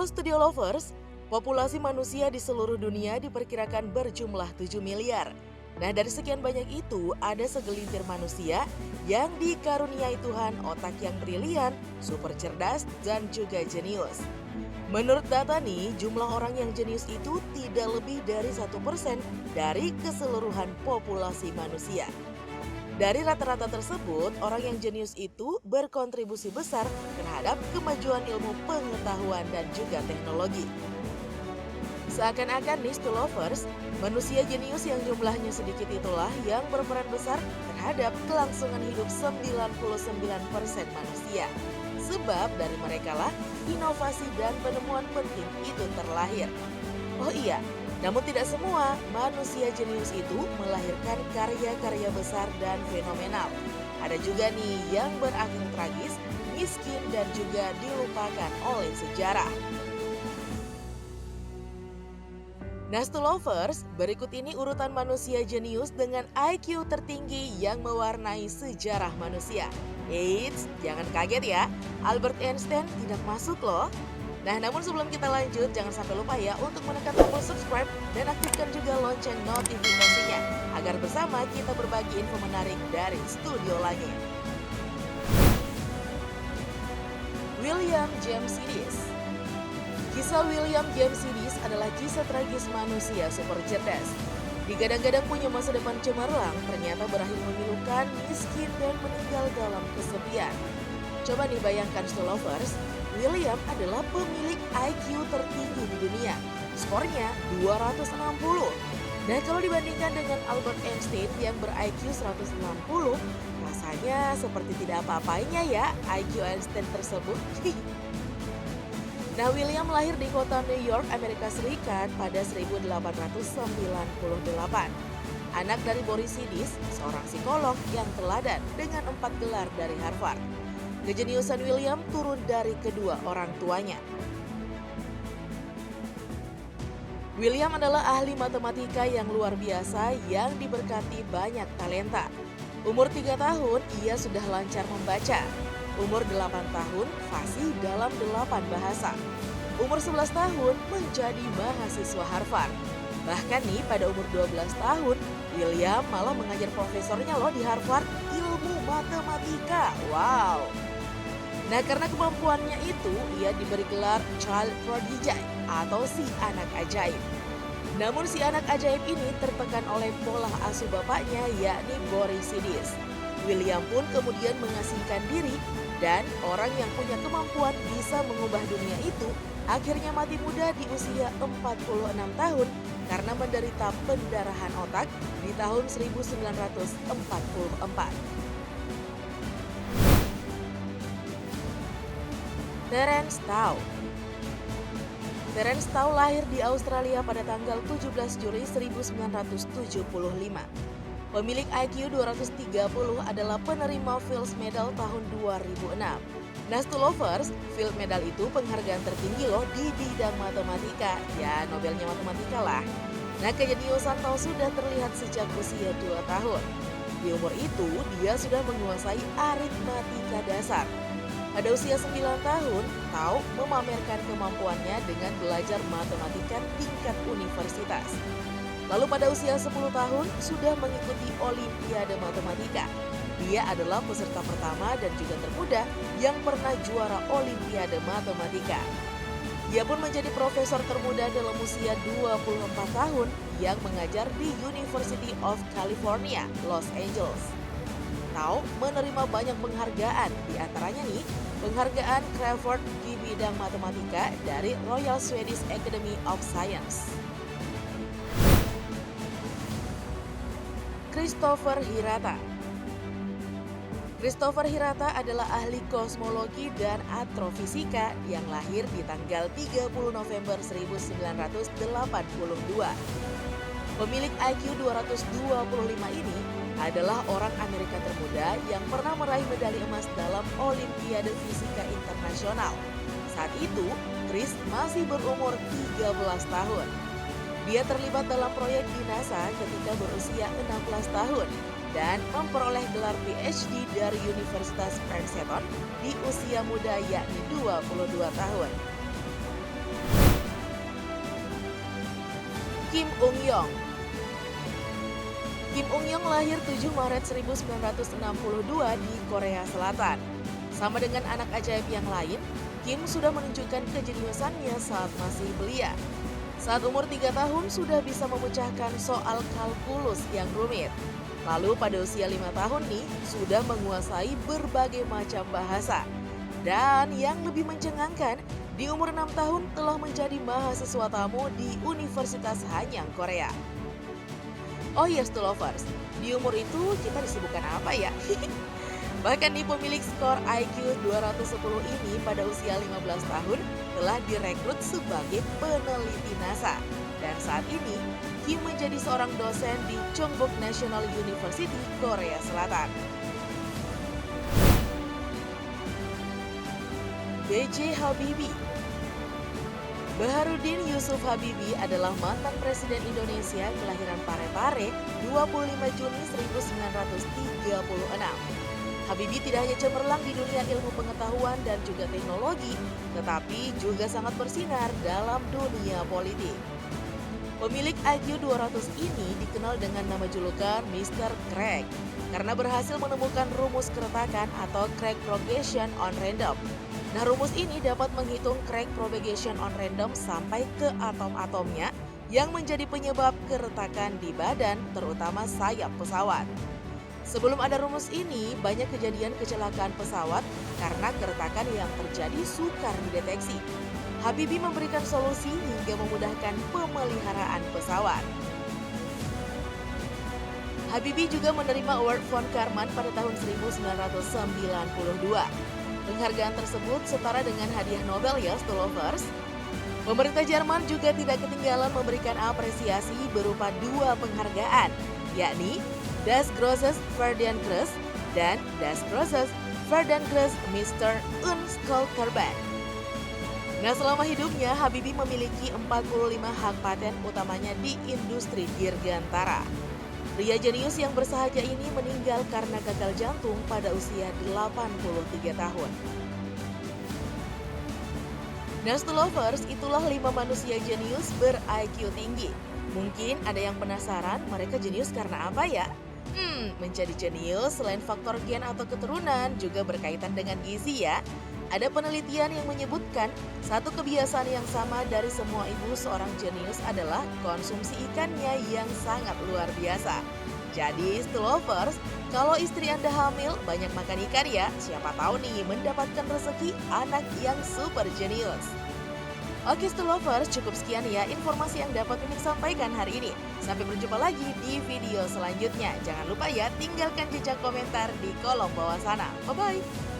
Halo Studio Lovers, populasi manusia di seluruh dunia diperkirakan berjumlah 7 miliar. Nah, dari sekian banyak itu, ada segelintir manusia yang dikaruniai Tuhan otak yang brilian, super cerdas, dan juga jenius. Menurut data nih, jumlah orang yang jenius itu tidak lebih dari 1% dari keseluruhan populasi manusia. Dari rata-rata tersebut, orang yang jenius itu berkontribusi besar terhadap kemajuan ilmu pengetahuan dan juga teknologi. Seakan-akan nih to lovers, manusia jenius yang jumlahnya sedikit itulah yang berperan besar terhadap kelangsungan hidup 99% manusia. Sebab dari merekalah inovasi dan penemuan penting itu terlahir. Oh iya, namun tidak semua manusia jenius itu melahirkan karya-karya besar dan fenomenal. Ada juga nih yang berakhir tragis, miskin dan juga dilupakan oleh sejarah. Nah, lovers, berikut ini urutan manusia jenius dengan IQ tertinggi yang mewarnai sejarah manusia. Eits, jangan kaget ya, Albert Einstein tidak masuk loh. Nah, namun sebelum kita lanjut, jangan sampai lupa ya untuk menekan tombol subscribe dan aktifkan juga lonceng notifikasinya agar bersama kita berbagi info menarik dari studio langit. William James Sidis. Kisah William James Sidis adalah kisah tragis manusia super cerdas. Digadang-gadang punya masa depan cemerlang, ternyata berakhir memilukan, miskin, dan meninggal dalam kesepian. Coba nih bayangkan lovers, William adalah pemilik IQ tertinggi di dunia. Skornya 260. Nah, kalau dibandingkan dengan Albert Einstein yang ber-IQ 160, rasanya seperti tidak apa-apanya ya IQ Einstein tersebut. Nah, William lahir di kota New York, Amerika Serikat pada 1898. Anak dari Boris Sidis, seorang psikolog yang teladan dengan 4 gelar dari Harvard. Kejeniusan William turun dari kedua orang tuanya. William adalah ahli matematika yang luar biasa yang diberkati banyak talenta. Umur 3 tahun, ia sudah lancar membaca. Umur 8 tahun, fasih dalam 8 bahasa. Umur 11 tahun, menjadi mahasiswa Harvard. Bahkan nih, pada umur 12 tahun, William malah mengajar profesornya loh di Harvard ilmu matematika. Wow! Nah, karena kemampuannya itu, ia diberi gelar Child Prodigy atau si anak ajaib. Namun si anak ajaib ini tertekan oleh pola asuh bapaknya, yakni Boris Sidis. William pun kemudian mengasingkan diri dan orang yang punya kemampuan bisa mengubah dunia itu akhirnya mati muda di usia 46 tahun karena menderita pendarahan otak di tahun 1944. Terence Tao. Terence Tao lahir di Australia pada tanggal 17 Juli 1975. Pemilik IQ 230 adalah penerima Fields Medal tahun 2006. Nah, lovers, Fields Medal itu penghargaan tertinggi loh di bidang matematika. Ya, Nobelnya matematika lah. Nah, kejeniusan Tao sudah terlihat sejak usia 2 tahun. Di umur itu, dia sudah menguasai aritmatika dasar. Pada usia 9 tahun, Tao memamerkan kemampuannya dengan belajar matematika tingkat universitas. Lalu pada usia 10 tahun sudah mengikuti Olimpiade Matematika. Dia adalah peserta pertama dan juga termuda yang pernah juara Olimpiade Matematika. Dia pun menjadi profesor termuda dalam usia 24 tahun yang mengajar di University of California, Los Angeles. Tao menerima banyak penghargaan, di antaranya nih penghargaan Crawford di bidang matematika dari Royal Swedish Academy of Science. Christopher Hirata. Christopher Hirata adalah ahli kosmologi dan astrofisika yang lahir di tanggal 30 November 1982. Pemilik IQ 225 ini adalah orang Amerika termuda yang pernah meraih medali emas dalam Olimpiade Fisika Internasional. Saat itu, Chris masih berumur 13 tahun. Dia terlibat dalam proyek di NASA ketika berusia 16 tahun dan memperoleh gelar PhD dari Universitas Princeton di usia muda yakni 22 tahun. Kim Eun Young. Kim Eun Young lahir 7 Maret 1962 di Korea Selatan. Sama dengan anak ajaib yang lain, Kim sudah menunjukkan kejeniusannya saat masih belia. Saat umur 3 tahun sudah bisa memecahkan soal kalkulus yang rumit. Lalu pada usia 5 tahun nih sudah menguasai berbagai macam bahasa. Dan yang lebih mencengangkan, di umur 6 tahun telah menjadi mahasiswa tamu di Universitas Hanyang, Korea. Oh yes, to lovers, di umur itu kita disebutkan apa ya? Bahkan nih pemilik skor IQ 210 ini pada usia 15 tahun telah direkrut sebagai peneliti NASA. Dan saat ini, Kim menjadi seorang dosen di Chongbuk National University, Korea Selatan. B.J. Habibie. Baharudin Yusuf Habibie adalah mantan Presiden Indonesia kelahiran Parepare 25 Juni 1936. Habibie tidak hanya cemerlang di dunia ilmu pengetahuan dan juga teknologi, tetapi juga sangat bersinar dalam dunia politik. Pemilik IQ 200 ini dikenal dengan nama julukan Mr. Craig karena berhasil menemukan rumus keretakan atau Craig Propagation on Random. Nah, rumus ini dapat menghitung Craig Propagation on Random sampai ke atom-atomnya yang menjadi penyebab keretakan di badan, terutama sayap pesawat. Sebelum ada rumus ini, banyak kejadian kecelakaan pesawat karena keretakan yang terjadi sukar dideteksi. Habibie memberikan solusi hingga memudahkan pemeliharaan pesawat. Habibie juga menerima Award von Karman pada tahun 1992. Penghargaan tersebut setara dengan hadiah Nobel ya, lovers. Pemerintah Jerman juga tidak ketinggalan memberikan apresiasi berupa 2 penghargaan, yakni Das Großes Verdienstkreuz dan Das Großes Verdienstkreuz Mr. Unschulterban. Nah, selama hidupnya Habibie memiliki 45 hak paten utamanya di industri dirgantara. Pria jenius yang bersahaja ini meninggal karena gagal jantung pada usia 83 tahun. Nah, lovers, itulah 5 manusia jenius ber-IQ tinggi. Mungkin ada yang penasaran mereka jenius karena apa ya? Menjadi jenius selain faktor gen atau keturunan juga berkaitan dengan gizi ya. Ada penelitian yang menyebutkan satu kebiasaan yang sama dari semua ibu seorang jenius adalah konsumsi ikannya yang sangat luar biasa. Jadi, lovers, kalau istri Anda hamil, banyak makan ikan ya. Siapa tahu nih mendapatkan rezeki anak yang super jenius. Oke, lovers, cukup sekian ya informasi yang dapat Mimin sampaikan hari ini. Sampai berjumpa lagi di video selanjutnya. Jangan lupa ya tinggalkan jejak komentar di kolom bawah sana. Bye-bye.